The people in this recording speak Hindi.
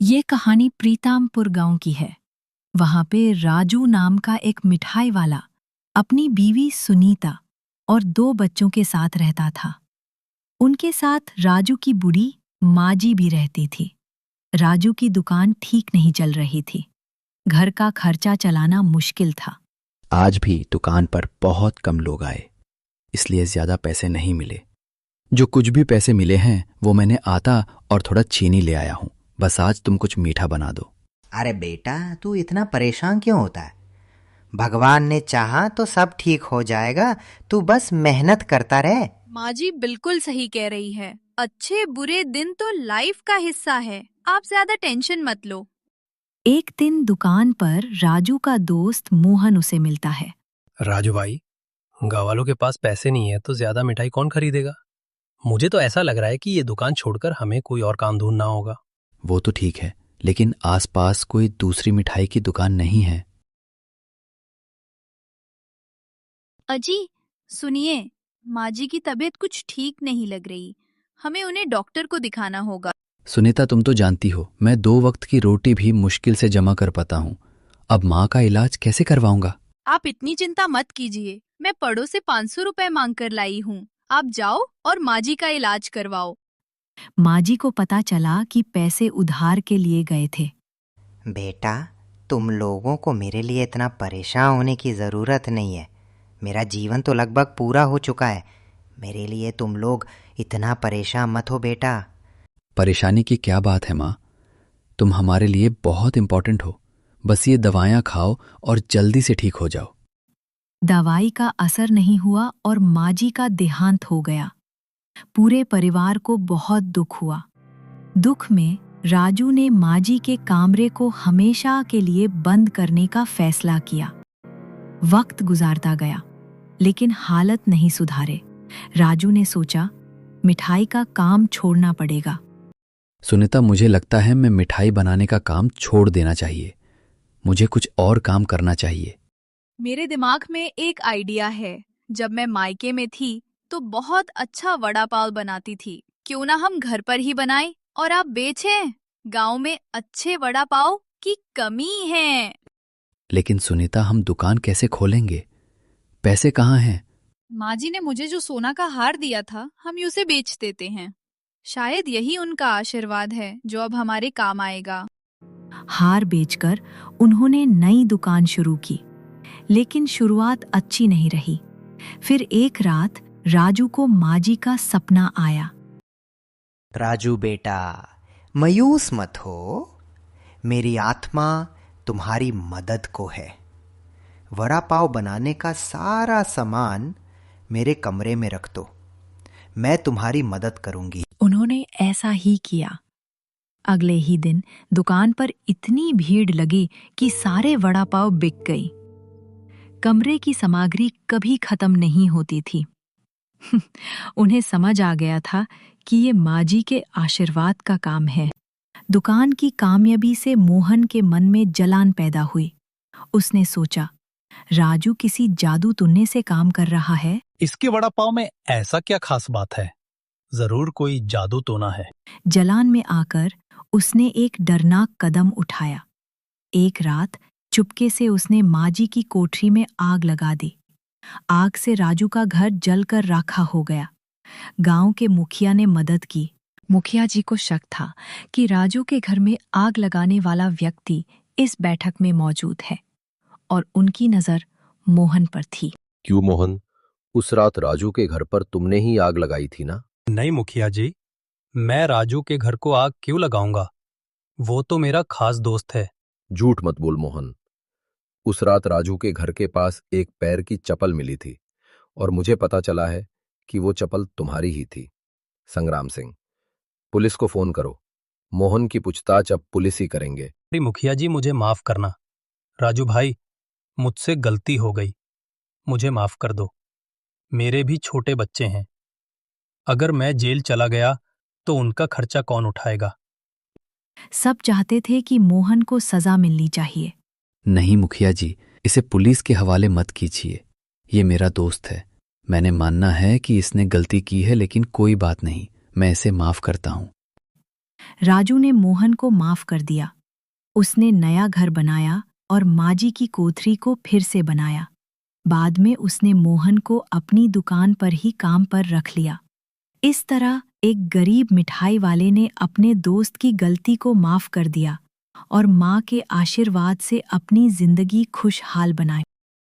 ये कहानी प्रीतामपुर गांव की है। वहां पे राजू नाम का एक मिठाई वाला अपनी बीवी सुनीता और 2 बच्चों के साथ रहता था। उनके साथ राजू की बुढ़ी माजी भी रहती थी। राजू की दुकान ठीक नहीं चल रही थी। घर का खर्चा चलाना मुश्किल था। आज भी दुकान पर बहुत कम लोग आए, इसलिए ज्यादा पैसे नहीं मिले। जो कुछ भी पैसे मिले हैं वो मैंने आटा और थोड़ा चीनी ले आया हूं। बस आज तुम कुछ मीठा बना दो। अरे बेटा, तू इतना परेशान क्यों होता है? भगवान ने चाहा तो सब ठीक हो जाएगा। तू बस मेहनत करता रहे। माँ जी बिल्कुल सही कह रही है। अच्छे बुरे दिन तो लाइफ का हिस्सा है। आप ज्यादा टेंशन मत लो। एक दिन दुकान पर राजू का दोस्त मोहन उसे मिलता है। राजू भाई, गाँव वालों के पास पैसे नहीं है तो ज्यादा मिठाई कौन खरीदेगा? मुझे तो ऐसा लग रहा है कि ये दुकान छोड़कर हमें कोई और काम ढूंढना होगा। वो तो ठीक है, लेकिन आसपास कोई दूसरी मिठाई की दुकान नहीं है। अजी सुनिए, माँ जी की तबीयत कुछ ठीक नहीं लग रही। हमें उन्हें डॉक्टर को दिखाना होगा। सुनीता, तुम तो जानती हो मैं 2 वक्त की रोटी भी मुश्किल से जमा कर पाता हूँ। अब माँ का इलाज कैसे करवाऊंगा? आप इतनी चिंता मत कीजिए। मैं पड़ोस से 500 रुपए मांग कर लाई हूँ। आप जाओ और माँ जी का इलाज करवाओ। माजी को पता चला कि पैसे उधार के लिए गए थे। बेटा, तुम लोगों को मेरे लिए इतना परेशान होने की ज़रूरत नहीं है। मेरा जीवन तो लगभग पूरा हो चुका है। मेरे लिए तुम लोग इतना परेशान मत हो बेटा। परेशानी की क्या बात है माँ? तुम हमारे लिए बहुत इंपॉर्टेंट हो। बस ये दवाइयाँ खाओ और जल्दी से ठीक हो जाओ। दवाई का असर नहीं हुआ और माजी का देहांत हो गया। पूरे परिवार को बहुत दुख हुआ। दुख में राजू ने माजी के कमरे को हमेशा के लिए बंद करने का फैसला किया। वक्त गुजारता गया, लेकिन हालत नहीं सुधारे। राजू ने सोचा, मिठाई का काम छोड़ना पड़ेगा। सुनीता, मुझे लगता है मैं मिठाई बनाने का काम छोड़ देना चाहिए। मुझे कुछ और काम करना चाहिए। मेरे दिमाग में एक आइडिया है। जब मैं मायके में थी तो बहुत अच्छा वड़ा पाव बनाती थी। क्यों ना हम घर पर ही बनाएं और आप बेचें? गांव में अच्छे वड़ा पाव की कमी है। लेकिन सुनीता, हम दुकान कैसे खोलेंगे? पैसे कहाँ हैं? माँ जी ने मुझे जो सोना का हार दिया था, हम उसे बेच देते हैं। शायद यही उनका आशीर्वाद है जो अब हमारे काम आएगा। हार बेचकर उन्होंने नई दुकान शुरू की, लेकिन शुरुआत अच्छी नहीं रही। फिर एक रात राजू को माजी का सपना आया। राजू बेटा, मायूस मत हो। मेरी आत्मा तुम्हारी मदद को है। वड़ा पाव बनाने का सारा सामान मेरे कमरे में रख दो। मैं तुम्हारी मदद करूंगी। उन्होंने ऐसा ही किया। अगले ही दिन दुकान पर इतनी भीड़ लगी कि सारे वड़ा पाव बिक गई। कमरे की सामग्री कभी खत्म नहीं होती थी। उन्हें समझ आ गया था कि ये माजी के आशीर्वाद का काम है। दुकान की कामयाबी से मोहन के मन में जलान पैदा हुई। उसने सोचा, राजू किसी जादू टोने से काम कर रहा है। इसके वड़ा पाव में ऐसा क्या खास बात है? जरूर कोई जादू टोना है। जलान में आकर उसने एक डरनाक कदम उठाया। एक रात चुपके से उसने माजी की कोठरी में आग लगा दी। आग से राजू का घर जलकर राखा हो गया। गांव के मुखिया ने मदद की। मुखिया जी को शक था कि राजू के घर में आग लगाने वाला व्यक्ति इस बैठक में मौजूद है, और उनकी नजर मोहन पर थी। क्यों मोहन, उस रात राजू के घर पर तुमने ही आग लगाई थी ना? नहीं मुखिया जी, मैं राजू के घर को आग क्यों लगाऊंगा? वो तो मेरा खास दोस्त है। झूठ मत बोल मोहन। उस रात राजू के घर के पास एक पैर की चप्पल मिली थी और मुझे पता चला है कि वो चप्पल तुम्हारी ही थी। संग्राम सिंह, पुलिस को फोन करो। मोहन की पूछताछ अब पुलिस ही करेंगे। मुखिया जी, मुझे माफ करना। राजू भाई, मुझसे गलती हो गई। मुझे माफ कर दो। मेरे भी छोटे बच्चे हैं। अगर मैं जेल चला गया तो उनका खर्चा कौन उठाएगा? सब चाहते थे कि मोहन को सजा मिलनी चाहिए। नहीं मुखिया जी, इसे पुलिस के हवाले मत कीजिए। ये मेरा दोस्त है। मैंने मानना है कि इसने गलती की है, लेकिन कोई बात नहीं, मैं इसे माफ करता हूँ। राजू ने मोहन को माफ कर दिया। उसने नया घर बनाया और माजी की कोठरी को फिर से बनाया। बाद में उसने मोहन को अपनी दुकान पर ही काम पर रख लिया। इस तरह एक गरीब मिठाई वाले ने अपने दोस्त की गलती को माफ कर दिया और माँ के आशीर्वाद से अपनी जिंदगी खुशहाल बनाई।